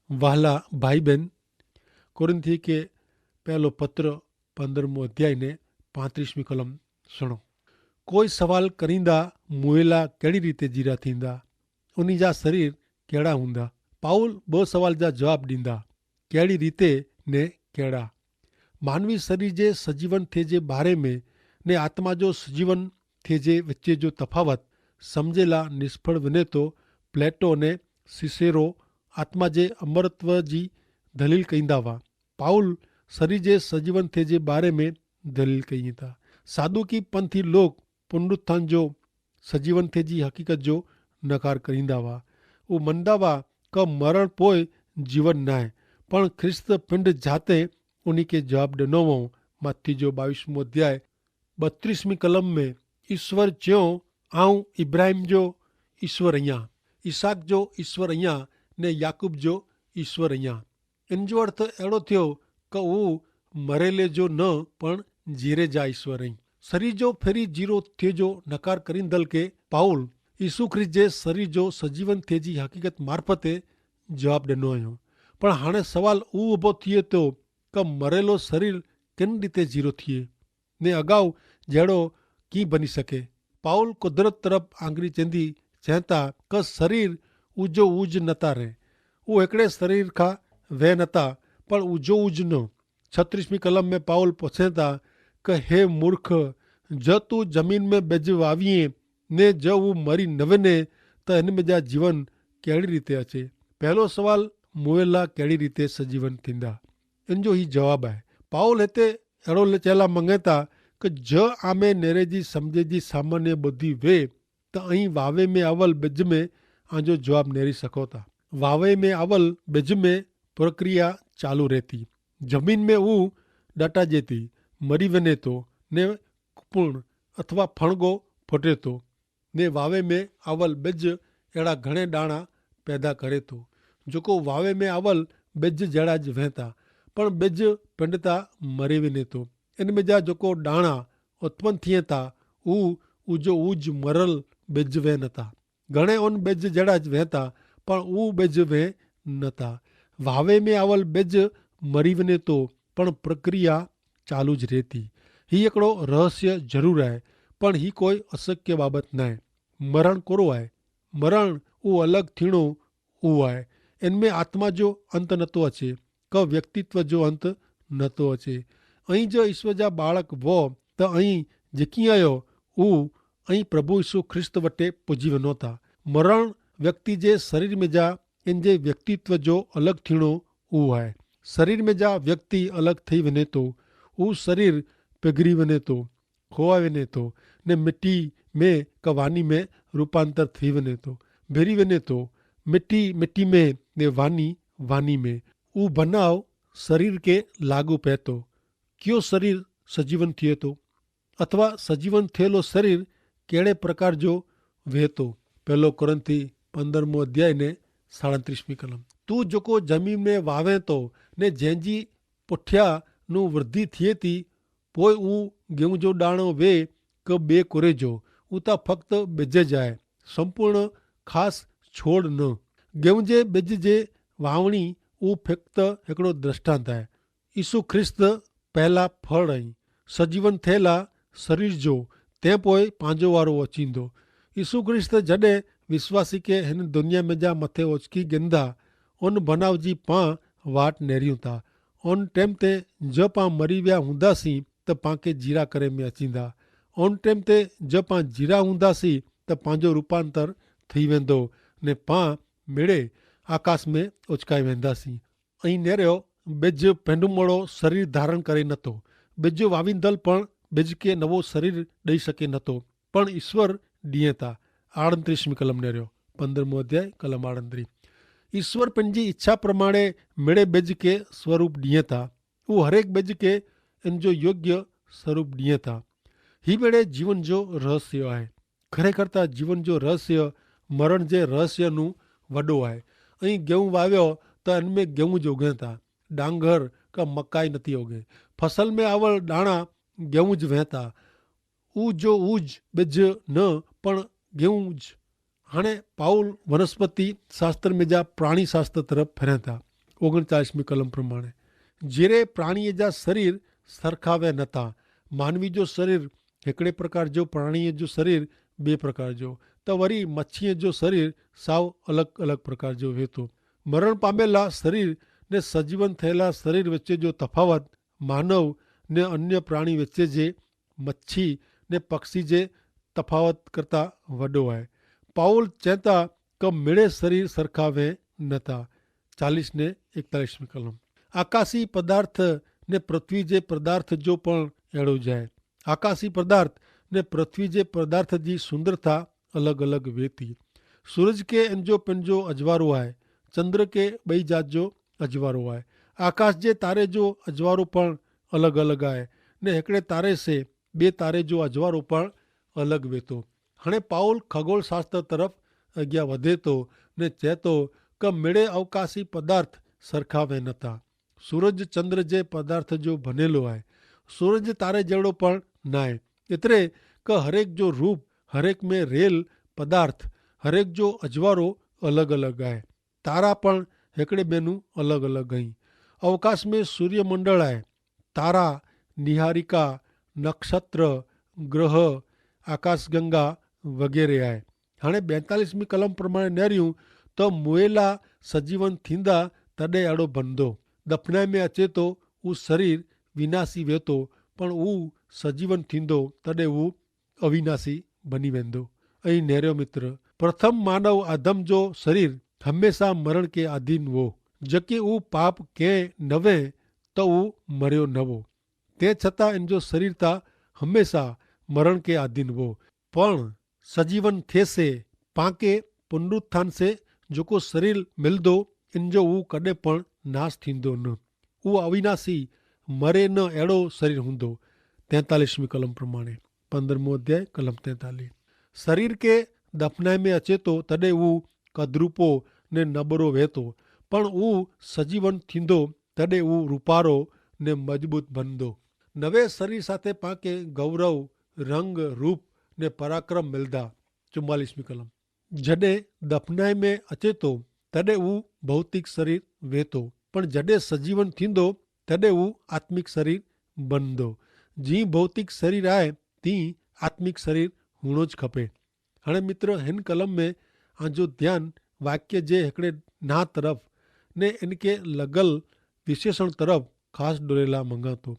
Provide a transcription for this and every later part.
વહાલા ભાઈ બહેન, કોરિન્થી કે પહેલો પત્ર 15મો અધ્યાય ને 35મી કલમ સુણો। કોઈ સવાલ કરીंदा मुएला कहिड़ी रीते जीरा थींदा, उन्हीं जा शरीर कहिड़ा हूंदा। पाउल ॿ सवाल जा जवाब ॾींदा, कहिड़ी रीते ने कहिड़ा। मानवी शरीर जे सजीवन थिए जे बारे में ने आत्मा जो सजीवन थिए जे विचे जो तफ़ावत समझेला निष्फળ वञे तो प्लेटो ने सिसेरो आत्मा जे अमरत्व जी दलील कईंदा हुआ। पाउल शरीर जे सजीवन थिए जे बारे में दलील कई था। साधुकी पंथी लोग पुनरुत्थान जो सजीवन थिए जी हक़ीक़त जो नकार करींदा हुआ। वो मञदा हुआ क मरण पोइ जीवन न आहे, पण ख्रिस्त पिंड जाते उन्हीं के जवाब ॾिनो हो। मत्ती जो 22मो अध्याय 32મી कलम में ईश्वर चयो, आऊं इब्राहिम जो ईश्वर आहियां, इसहाक जो ईश्वर आहियां ने याकूब जो ईश्वर आहियां। इन जो अर्थ अहिड़ो थियो क हू मरेले जो न पण जीरे जा ईश्वर आहिनि। शरीर जो फेरी जीरो थिए जो नकार करींदल के पाउल यीशु ख्रिस्त जे शरीर जो सजीवन थिए जी हक़ीक़त मार्फते जवाब ॾिनो हुयो। पण हाणे सवाल उहो ऊभो थिए थो क मरेलो शरीर किन रीते जीरो थिए ने अगाऊ जहिड़ो कीअं बनी सघे। पाउल कुदरत तरफ़ आंगरी चेंदी चवनि था क शरीर उजो उज नथा रहे, उहो हिकिड़े शरीर खां वह नथा पण उजो उज न। 36મી कलम में पाउल पूछे था क हे मूर्ख, ज तू जमीन में बिज वावीए ने ज वो मरी न वञे त हिन में जा जीवन कहिड़ी रीते अचे। पहलो सवाल मुएला कहिड़ी रीते सजीवन थींदा, इन जो ही जवाब आहे। पाउल हिते अहिड़ो चेला मंगे था क ज आमे नेरे जी सम्झे जी सामान्य ॿुधी वे त अहीं वावे में अवल बिज में आंजो जवाब नेरी सघो था। वावे में अवल बिज में प्रक्रिया चालू रहती, जमीन में हू डटाजे थी, मरी वञे थो ने कुपण अथवा फणगो फुटे थो ने वावे में अवल बिज अहिड़ा घणे दाणा पैदा करे थो जेको वावे में अवल बिज जहिड़ा ज वहंदा, पण बिज पिंड तां मरी वञे थो। इन में जा जेको दाणा उत्पन्न थिए था हू उजो उज मरल बिज वह नथा। घणे उन बिज जहिड़ा ज वहंदा पण उहो बिज वह नथा। वावे में अवल बिज मरी वञे थो पण प्रक्रिया चालू ज रहे थी। ही हिकिड़ो रहस्य ज़रूरु आहे पण ही कोई अशक्य बाबत न आहे। मरण कोरो आहे, मरण उहो अलॻि थीणो उहो आहे। इनमें आत्मा जो अंत नथो अचे, क व्यक्तित्व जो अंत नथो अचे। ऐं जो ईश्वर जा बाळक वो त ऐं जेकी आयो उहो ऐं प्रभु यीशु ख्रिस्त वटे पुॼी वञो था। मरण व्यक्ति जे शरीर में जा इन जे व्यक्तित्व जो अलॻि थीणो उहो आहे। शरीर में जा व्यक्ति अलॻि थी वञे थो, उहो शरीर पिघरी वञे थो, खोआ वञे थो ने मिटी में कवानी में रूपांतर थी वञे थो, भिरी वञे थो, मिटी मिटी में ने वानी वानी में। उहो बनाव शरीर के लागू पए थो। कयो शरीर सजीवन थिए थो अथवा सजीवन थियलो शरीर कहिड़े प्रकार जो वे थो। पहलो कोरिन्थी 15मो अध्याय ने 37મી कलम। तू जेको जमीन में वावे थो ने जंहिंजी पुठियां नु वृद्धि थिए थी, पोइ उहो गेहूं जो दाणो वे क ॿिए कुरे जो, उहो त फक्त बिज जाए, संपूर्ण ख़ासि छोड़ न। गेहूं जे बिज जे वावणी उहो फक्त हिकिड़ो दृष्टांत आहे। यीशु ख्रिस्त पहला फल आई सजीवन थियला शरीर जो, तंहिं पोइ पंहिंजो वारो अचींदो। यीशु ख्रिस्त जॾहिं विश्वासी खे हिन दुनिया में जा मथे ओचकी गिंदा, उन बनाव जी पां वाट नेरियूं था। उन टाइम ते ज पां मरी विया हूंदासीं त पांखे जीरा करे में अचींदा। उन टाइम ते ज पां जीरा हूंदासीं त पंहिंजो रूपांतर थी वेंदो ने पां मिड़े आकाश में उचकाए वेंदासीं। ऐं नेरियो बिज पेंडुमड़ो शरीर धारण करे नथो। बिज वावींदल पण बिज खे नवो शरीर ॾेई सघे नथो, पण ईश्वर ॾिए था। 38મી कलम नेरियो 15मो अध्याय कलम 38। ईश्वर पंहिंजी इच्छा प्रमाणे मिड़े बिज खे स्वरूप ॾिए था। उहो हरेक बिज खे इन जो योग्य स्वरूप ॾिए था। ही मिड़े जीवन जो रहस्य आहे। खरेखर त जीवन जो रहस्य मरण जे रहस्य नु वॾो आहे। ऐं गेहूं वावियो त इन में गेहूं जो उगे था, डांगर का मकाई नथी उगे। फसल में आवल दाणा गेहूं ज वहता, जो उज बिज न पण गेहूं ज। हाणे पाउल वनस्पति शास्त्र में जा प्राणी शास्त्र तरफ़ फिरे था। 39મી કલમ પ્રમાણે જ્યારે પ્રાણીએ જા શરીર સરખાવે નતા, માનવી જો શરીર हिकिड़े प्रकार जो, प्राणीअ जो शरीर ॿिए प्रकार जो, त वरी मच्छीअ जो शरीर साव अलॻि अलॻि प्रकार जो हुए थो। मरण पामेला शरीर ने सजीवन થયેલા શરીર વચ્ચે જો તફાવત માનવ ને અન્ય પ્રાણી વચ્ચે જે મચ્છી ને પક્ષી જે તફાવત કરતાં વડો आहे। પાઉલ ચેતા કે મેળે શરીર સરખાવે નતા। 40 ને 41મી કલમ આકાશી પદાર્થ ને પૃથ્વી જે પદાર્થ જો પણ એળો જાય। આકાશી પદાર્થ ને પૃથ્વી જે પદાર્થ जी सुंदरता अलग अलग वेती। सूरज के अंजो पंजो अजवारो आहे, चंद्र के बई जात जो अजवारो आहे। आकाश जे तारे जो अजवारो पण अलग अलग आहे ने हिकिड़े तारे से बे तारे जो अजवारो पण अलग वेतो। हाणे पाउल खगोल शास्त्र तरफ़ अॻियां वधे थो ने चए थो कि मिड़े अवकाशी पदार्थ सरखावे नथा। सूरज चंद्र जे पदार्थ जो बनेलो आहे, सूरज तारे जहिड़ो पण न आहे। एतिरे कि हरेक जो रूप, हरेक में रेल पदार्थ, हरेक जो अजवारो अलग अलग आहे। तारा पण हिकिड़े ॿियनूं अलग अलग आहिनि। अवकाश में सूर्यमंडल आहे, तारा, निहारिका, नक्षत्र, ग्रह, आकाशगंगा वग़ैरह आहे। हाणे 42મી कलम प्रमाणे नेरियूं त मुएला सजीवन थींदा तॾहिं अहिड़ो बनंदो। दफ़नाए में अचे थो उहो शरीर विनाशी वेतो, पण उहो सजीवन थींदो तॾहिं उहो अविनाशी बनी वेंदो। ऐं नेरियो मित्र, प्रथम मानव आदम जो शरीर हमेशा मरण के अधीन हो। जबकि उहो पाप कंहिं न वे त उहो मरियो न हो, ते छतां इन जो शरीर था हमेशा मरण के अधीन हो। पण सजीवन थिएसे पाके पुनरुत्थान से जेको शरीर मिलंदो इन जो उहो कॾहिं पण नाश थींदो न। उहो अविनाशी मरे न अहिड़ो शरीर हूंदो। 43મી कलम प्रमाणे 15मो अध्याय कलम 43। शरीर के दफ़नाए में अचे थो तॾहिं उहो कदरूपो ने नबरो वेतो, पण उहो सजीवन थींदो तॾहिं उहो रूपारो ने मजबूत बनंदो। नवे शरीर साथे पाके गौरव, रंग, रूप ने पराक्रम मिलदा। 44મી कलम जॾहिं दफ़नाए में अचे थो तॾहिं उहो भौतिक शरीर वेतो, पण जॾहिं सजीवन थींदो तॾहिं उहो आत्मिक शरीर बनंदो। जीअं भौतिक शरीर आहे तीअं आत्मिक शरीर हुअणो ज खपे। हाणे मित्र, हिन कलम में आजो ध्यानु वाक्य जे हिकिड़े ना तरफ़ ने इनके लॻल विशेषण तरफ़ ख़ासि डोरेला मंगा थो।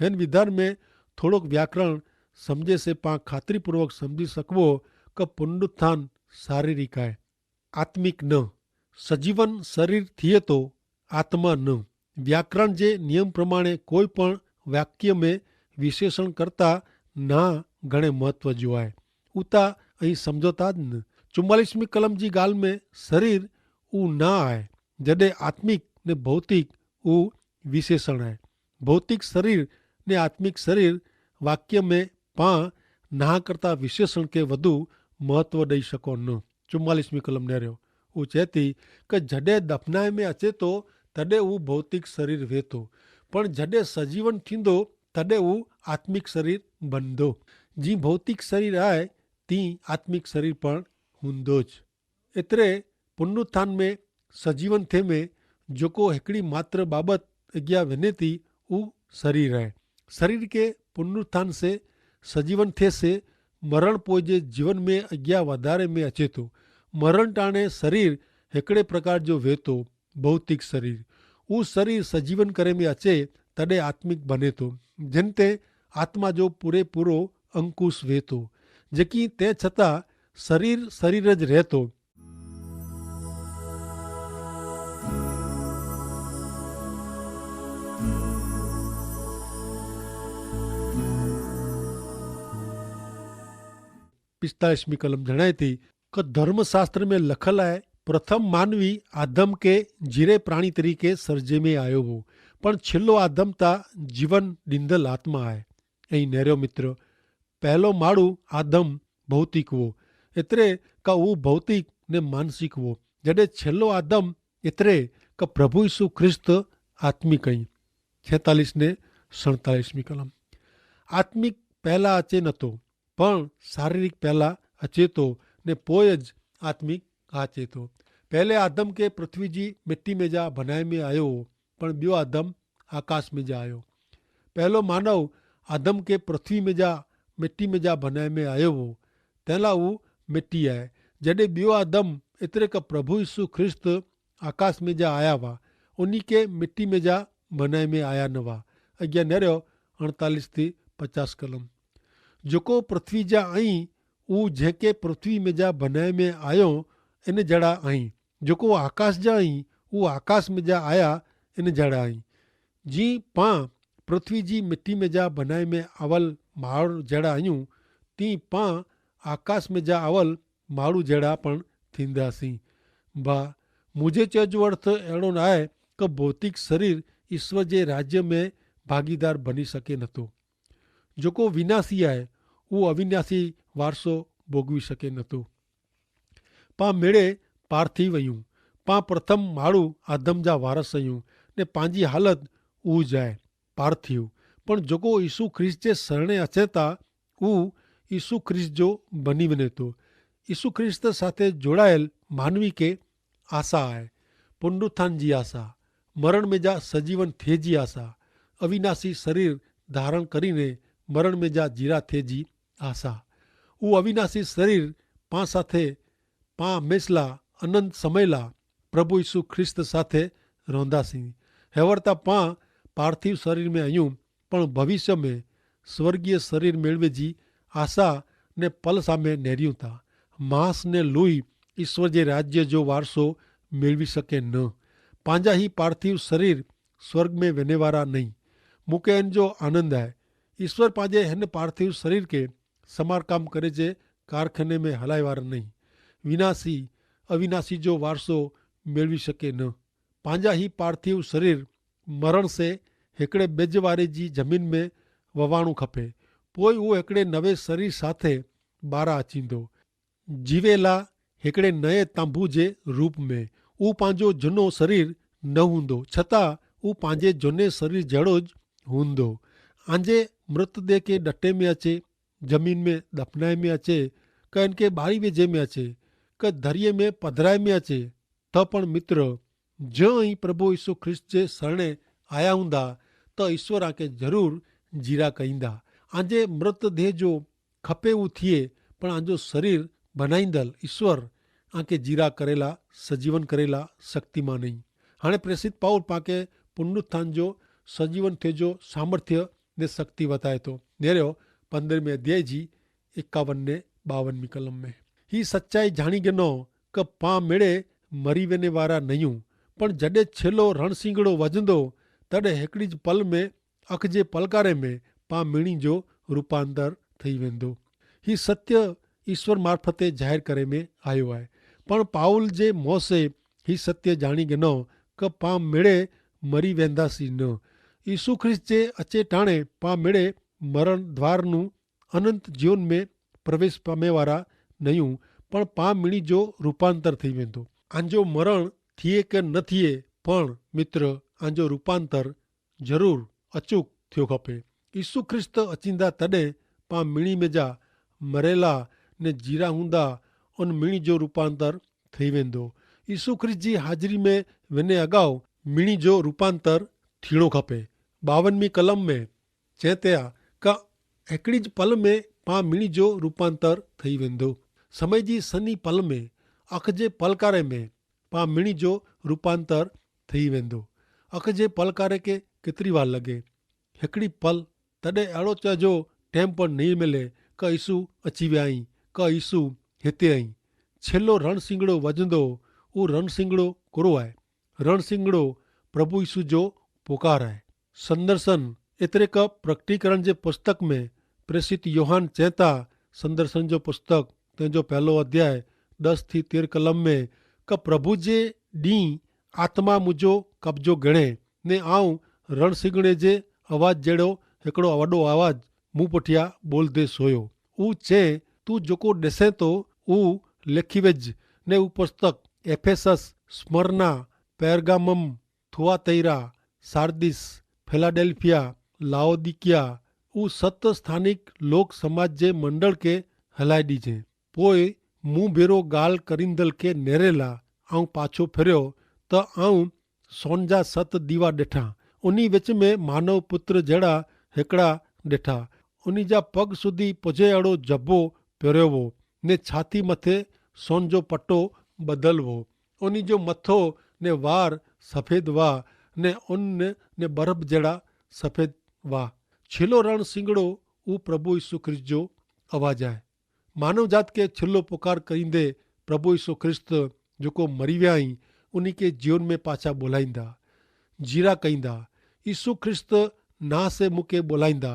हिन विधान में थोड़ोक व्याकरण समझे से पाण खातिरीपूर्वक समझी सकबो कि पुनरुत्थान शारीरिक आहे, आत्मिक न। सजीवन शरीर थिए तो आत्मा न। व्याकरण जे नियम प्रमाणे कोई पण वाक्य में विशेषण करता ना घणे महत्व जो आहे। उता અહીં સમજોતા જ ન। 44મી કલમ जी ॻाल्हि में शरीर उहो ना आहे, जॾहिं आत्मिक ने भौतिक उहो विशेषण आहे। भौतिक शरीर ने आत्मिक शरीर वाक्य में पाण ना करता विशेषण के वधु महत्व ॾेई सघो न। 44મી कलम नेरियो उहो चए थी कि जॾहिं दफ़नाए में अचे थो तॾहिं उहो भौतिक शरीर वेतो, पण जॾहिं सजीवन थींदो तॾहिं उहो आत्मिक शरीर बनंदो। जीअं भौतिक शरीर आहे तीअं आत्मिक शरीर पण हूंदो ज। एतिरे पुनरुत्थान में सजीवन थिए में जेको हिकिड़ी मात्र बाबत अॻियां वञे थी उहो शरीर आहे। शरीर के पुनरुत्थान से सजीवन थिए से मरण पोइ जे जीवन में अॻियां वधारे में अचे थो। मरण टाणे शरीर हिकिड़े प्रकार जो वेतो, भौतिक शरीर। उहो शरीर सजीवन करे में अचे तॾहिं आत्मिक बने थो, जिन ते आत्मा जो पूरेपूरो अंकुश वेतो, जेकी ते छतां शरीर शरीर ज रहे थो। पिस्तालीसमी कलम जणाए थी कि धर्मशास्त्र में लखल आहे प्रथम मानवी आदम के जीरे प्राणी तरीके सर्जे में आयो हो, पण छेल्लो आदम ता जीवन ॾींदल आत्मा आहे। ऐं नेरियो मित्र, पहलो माण्हू आदम भौतिक हो, एतिरे का उहो भौतिक ने मानसिक हो, जॾहिं छेल्लो आदम एतिरे का प्रभु यीशु ख्रिस्त आत्मिक आई। 46 ने 47મી कलम आत्मिक पहला अचे नथो, पण शारीरिक पहला अचे थो ने पोइ ज आत्मिक अचे थो। पहले आदम के पृथ्वी जी मिट्टी में जा बनाए में आयो पण ॿियो आदम आकाश में जा आयो। पहलो मानव आदम के पृथ्वी में जा मिट्टी में जा बनाए में आयो हो, तंहिं लाइ उहो मिट्टी आहे। जॾहिं ॿियो आदम एतिरे का प्रभु यीशु ख्रिस्त आकाश में जा आया हुआ, उन्ही के मिट्टी में जा बनाए में आया न हुआ। अॻियां नरियो 48 थी 50 कलम। जेको पृथ्वी जा आई उहो जंहिंखे पृथ्वी में जा बनाए में आयो इन जहिड़ा आई, जेको आकाश जा आई उहो आकाश में जा आया इन जहिड़ा आई। जीअं पां पृथ्वी जी मिट्टी में जा बनाए में अवल माण्हू जहिड़ा आहियूं, तीअं पां आकाश में जा अवल माण्हू जहिड़ा पण थींदासीं। भाउ, मुंहिंजे चयो जो अर्थ अहिड़ो न आहे कि भौतिक शरीर ईश्वर जे राज्य में भागीदार बनी सघे नथो। जेको विनाशी आहे उहो अविनाशी वारसो भोगवी सघे नथो। पां मेड़े पार्थिव आहियूं, पां प्रथम माण्हू आदम जा वारस आहियूं ने पंहिंजी हालत उहो ज आहे पार्थिव। पण जेको यीशु ख्रिस्त जे शरणे अचे था उहो यीशु ख्रिस्त जो बनी वञे थो। यीशु ख्रिस्त साथे जोड़ायल मानवी के आशा आहे, पुनरुत्थान जी आशा, मरण में जा सजीवन थिए जी आशा, अविनाशी शरीर धारण करीने मरण में जा जीरा थिए जी आशा। उहो अविनाशी शरीर पां साथे पां हमेशा अनंत समय ला प्रभु यीशु ख्रिस्त साथे रहंदासीं। हेवरता पां पार्थिव शरीर में आहियूं पण भविष्य में स्वर्गीय शरीर मेळवे जी आशा ने पल सामे नेरियूं था। मांस ने लोही ईश्वर जे राज्य जो वारसो मेळवी सके न। पंहिंजा ही पार्थिव शरीर स्वर्ग में वञे वारा नहीं। मूंखे इन जो आनंद आहे। ईश्वर पंहिंजे हिन पार्थिव शरीर के समारकाम करे जे कारखाने में हलाए वारा नहीं। विनाशी अविनाशी जो वारसो मेळवी सके न। पंहिंजा ही पार्थिव शरीर मरण से हिकिड़े बिज वारे जी ज़मीन में ववाणो खपे, पोइ उहो हिकिड़े नवे शरीर साथे ॿाहिरां अचींदो, जीवेला हिकिड़े नए तांबू जे रूप में। उहो पंहिंजो झूनो शरीर न हूंदो, छतां उहो पंहिंजे झूने शरीर जहिड़ो ज हूंदो। आंजे मृतदेह के डटे में अचे, ज़मीन में दफनाए में अचे, क इनके ॿारी वेझे में अचे, क दरिये में पधराए में अचे, त पण मित्र जं ई प्रभु यीशु ख्रिस्त जे शरणे आया हूंदा त ईश्वर आके ज़रूर जीरा कईंदा। आंजे मृतदेह जो खपे उहो थिए पण आंजो शरीर बनाईंदल ईश्वर आके जीरा करेला सजीवन करेला शक्तिमान आहीं। हाणे प्रेसित पाउल पाके पुनरुत्थान जो सजीवन थे जो सामर्थ्य ने शक्ति बताए थो। नेरियो 15वें अध्याय जी 51 ने 52 कलम में। ही सच्चाई जाणी गिनो क पां मेड़े मरी वञे वारा नहियूं, पण जॾहिं छेलो रणसिंगड़ो वजंदो तॾहिं हिकिड़ी ज पल में अख जे पलकारे में पां मीणी जो रूपांतर थी वेंदो। ही सत्य ईश्वर मार्फते ज़ाहिर करे में आयो आहे। पण पाउल जे मुंहं से ही सत्य जाणी गिनो क पां मेड़े मरी वेंदासीं न। यीशु ख्रिस्त जे अचे टाणे पां मेड़े मरण द्वार नूं अनंत जीवन में प्रवेश पामे वारा नहियूं, पण पां मीणी जो रूपांतर थी वेंदो। आंजो मरण थिए के न थिए पण मित्र आंजो रूपांतर जरूर अचूक थियो खपे। यीशु ख्रिस्त अचींदा तॾहिं पां मीणी में जा मरेला ने जीरा हूंदा, उन मीणी जो रूपांतर थी वेंदो। यीशु ख्रिस्त जी हाज़िरी में वञे अगाऊ मीणी जो रूपांतर थियणो खपे। 52 कलम में चए आ का हिकिड़ी ज पल में पां मीणी जो रूपांतर थी वेंदो। समय जी सनी पल में अख जे पलकारे में पां मीणी जो रूपांतर थी वेंदो। अख जे पलकारे के केतिरी वार लॻे, हिकिड़ी पल, तॾहिं अहिड़ो चइजो टाइम पर नहीं मिले क यीशु अची विया आहीं, क यीशु हिते आहीं। छेलो रणसिंगड़ो वजंदो, उहो रणसिंगड़ो कुरो आहे। रणसिंगड़ो प्रभु यीशु जो पुकार आहे। संदर्शन एतिरे क प्रकटीकरण जे पुस्तक में प्रेसित योहान चेता, संदर्शन जो पुस्तक तंहिंजो 1 अध्याय 10 थी 13 कलम में क प्रभु जे ॾींहुं आत्मा मुंहिंजो कब्जो गिणे ने आऊं रणसिंगड़े जे आवाज़ जहिड़ो हिकिड़ो वॾो आवाज़ मूं पुठियां बोलदे सोयो। उहो चए, तूं जेको ॾिसे थो उहो लिखी विझ ने उहो पुस्तक एफेसस, स्मरना, पेरगामम, थुआतैरा, सार्दिस, फिलाडेल्फिया, लाओदिकिया उहो 7 स्थानिक लोक समाज जे मंडल के हलाए ॾिजे। पोइ मूं भेरो ॻाल्हि करींदल के नेरेला आऊं पाछो फिरियो त आऊं सोन जा 7 दीवा ॾिठा। उन्ही विच में मानव पुत्र जहिड़ा हिकिड़ा ॾिठा। उन्ही जा पग सुधी पुजे अहिड़ो जबो पहिरियो हो ने छाती मथे सोन जो पटो ॿधल हो। उन्ही जो मथो ने वार सफ़ेद हुआ ने उन ने बर्फ़ जहिड़ा सफ़ेद हुआ। छिलो रण सिंगड़ो ऊ प्रभु यीशु ख्रिस्त जो आवाज़ आहे। मानव जात खे छिलो पुकार करींदे प्रभु यीशु ख्रिस्त जेको मरी विया आहीं उन्ही खे जीवन में पाछा ॿोलाईंदा, जीरा कईंदा। यीशु ख्रिस्त ना से मूंखे ॿोलाईंदा,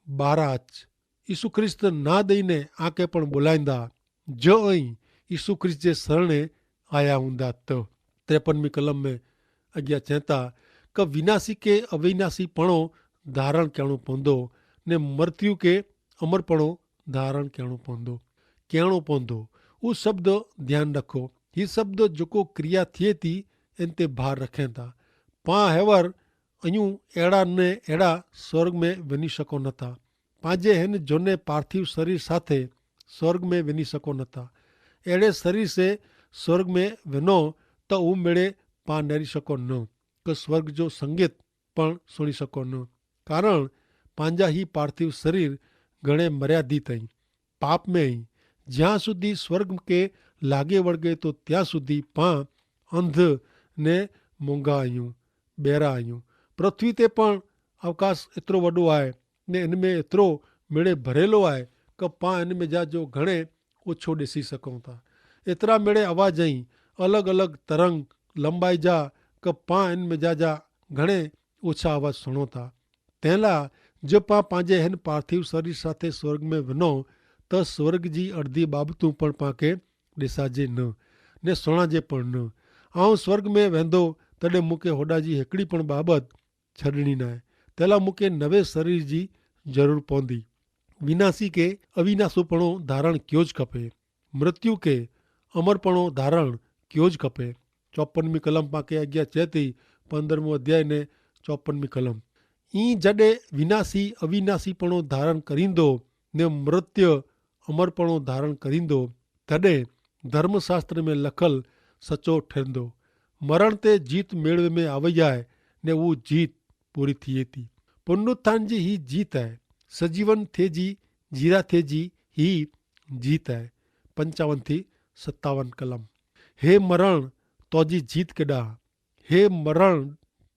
ॿाहिरां अच। यीशु ख्रिस्त ना ॾेईने आके पण ॿोलाईंदा, जो ऐं यीशु ख्रिस्त जे शरणे आया हूंदा त। 53वीं कलम में अॻियां चवनि था कि विनाशी खे अविनाशीपणो धारण करणो पवंदो ने मृत्यु खे अमरपणो धारण करणो पवंदो। उहो शब्द ध्यानु रखो। हीउ शब्द जेको क्रिया थिए थी इन ते भार रखनि था। पां हेवर अयूं अहिड़ा न अहिड़ा स्वर्ग में वञी सघो नथा। पंहिंजे हिन झोने पार्थिव शरीर साथे स्वर्ग में वञी सघो नथा। अहिड़े शरीर से स्वर्ग में वञो त उहो मेड़े पां नरी सघो न कि स्वर्ग जो संगीत पण सुणी सघो न। कारण पंहिंजा ही पार्थिव शरीर घणे मर्यादित आहिनि, पाप में आहिनि। જ્યાં સુધી સ્વર્ગ કે લાગે વળગે તો ત્યાં સુધી પાं અંધ ને મૂંગા આहियूं, ॿेरा आहियूं। पृथ्वी ते पण अवकाश एतिरो वॾो आहे ने इन में एतिरो मेड़े भरियलु आहे कि पां इन में जा जो घणे ओछो ॾिसी सघूं था। एतिरा मेड़े आवाज़ आहिनि, अलॻि अलॻि तरंग लंबाई जा कि पां इन में जा घणे ओछा आवाज़ सुणो था। तंहिं लाइ जो पां पंहिंजे हिन पार्थिव शरीर साथे स्वर्ग में वञो त स्वर्ग जी अर्धी बाबतूं पण पां खे ॾिसाजे न ने सुणाजे पण न। ऐं स्वर्ग में वेंदो तॾहिं मूंखे होॾा जी हिकिड़ी पण बाबत छॾणी न आहे। तंहिं लाइ मूंखे नवे शरीर जी ज़रूरत पवंदी। विनाशी खे अविनाशोपणो धारण कयो ज खपे, मृत्यु खे अमरपणो धारण कयो ज खपे। 54वीं कलम पां खे अॻियां चए थी, 15 अध्याय ने 54वीं कलम। ई जॾहिं विनाशी अविनाशीपणो धारण करींदो ने मृत्यु अमरपणो धारण करींदो तॾहिं धर्मशास्त्र में लखल सचो ठहंदो। मरण ते जीत मेड़वे में आवई आहे ने उहो जीत पूरी थिए थी। पुनरुत्थान जी ही जीत आहे। सजीवन थे जी जीरा थे जी ही जीत आहे। 55 थी 57 कलम। हे मरण तोजी जीत केॾा, हे मरण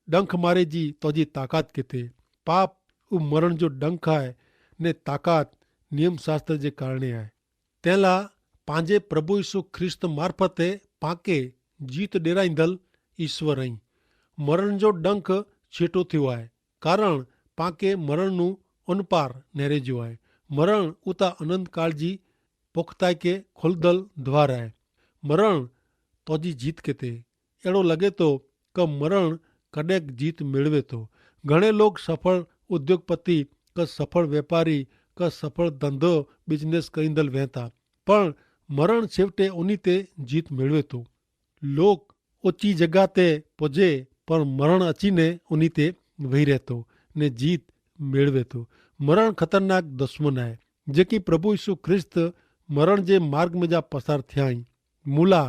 डंख मारे जी तोजी ताक़त किथे। पाप उ मरण जो डंख आहे ने ताक़त नियम शास्त्र जे कारणे आहे। तंहिं लाइ पंहिंजे प्रभु यीशु ख्रिस्त मार्फते पाके जीत ॾेराईंदल ईश्वर आहीं। मरण जो डंख छेटो थियो आहे कारण पाके मरण नूं उनपार नेरेजियो आहे। मरण उता अनंत काल जी पुख्ताई खे खुलदल द्वार आहे। मरण तोजी जीत किथे। अहिड़ो लॻे थो कि मरण कॾहिं जीत मेड़वे थो। घणे लोग सफल उद्योगपति का सफल व्यापारी का सफल धंधो बिजनेस करींदल वें था, पण मरण छेवटे उन्ही ते जीत मेड़वे थो। लोग ऊंची जगह ते पुजे पर मरण अची ने उन्ही ते वेही रहे थो ने जीत मेड़वे थो। मरण ख़तरनाक दुश्मन आहे। जेकी प्रभु यीशु ख्रिस्त मरण जे मार्ग में जा पसार थिया आहिनि। मूला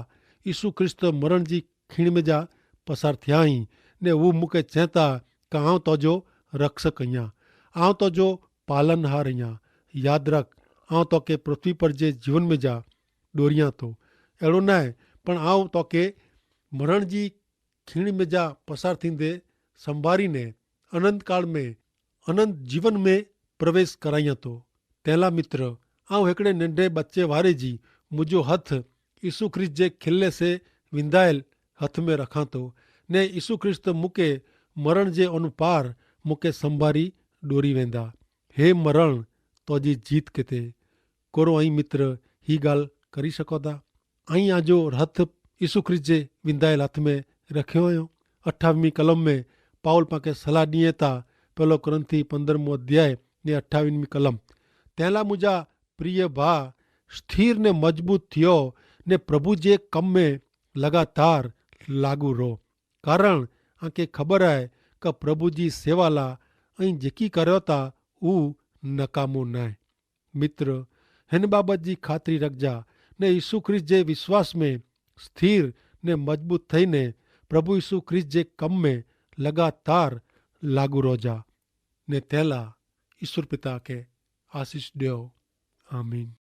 यीशु ख्रिस्त मरण जी खीण में जा पसार थिया आहिनि ने हू मूंखे चए था कि आउं तुंहिंजो रक्षक आहियां, आउं तुंहिंजो पालनहार आहियां। यादि रख, आउं तोखे पृथ्वी पर जे जीवन में जा ॾोरियां थो। अहिड़ो न आहे पण आउं तोखे मरण जी खीण में जा पसार थींदे संभारीने अनंत काल में अनंत जीवन में प्रवेश करायां थो। तंहिं लाइ मित्र, आउं हिकिड़े नंढे बच्चे वारे जी मुंहिंजो हथ यीशु ख्रिस्त जे खिले से विंधायल हथ में रखां थो ने यीशु ख्रिस्त मूंखे मरण जे उन पार मूंखे संभारी ॾोरी वेंदा। हे मरण तुंहिंजी जीत किथे। कोरो ऐं मित्र ही ॻाल्हि करी सघो था। ऐं आजो हथ यीशु ख्रिस्त जे विंधायल हथ में रखियो हुयो। 28वीं कलम में पाउल पाके सलाह ॾिए था, 1 कुरिन्थी 15 अध्याय ने 28वीं कलम। तंहिं लाइ मुंहिंजा प्रिय भाउ स्थिर ने मजबूत थियो ने प्रभु जे कम में लगातार लागू रहो। कारण आंखे ख़बर आहे कि प्रभु जी सेवा लाइ ऐं जेकी करियो था उहो नकामो न आहे। मित्र, हिन बाबति जी ख़ातिरी रखजा ने यीशु ख्रिस्त जे विश्वास में स्थिर ને મજબૂત થઈને પ્રભુ ઈસુ ખ્રિસ્ત જે કમ में लगातार लागू रोजा ने तेला ईश्वर पिता के आशीष ड्यो आमीन।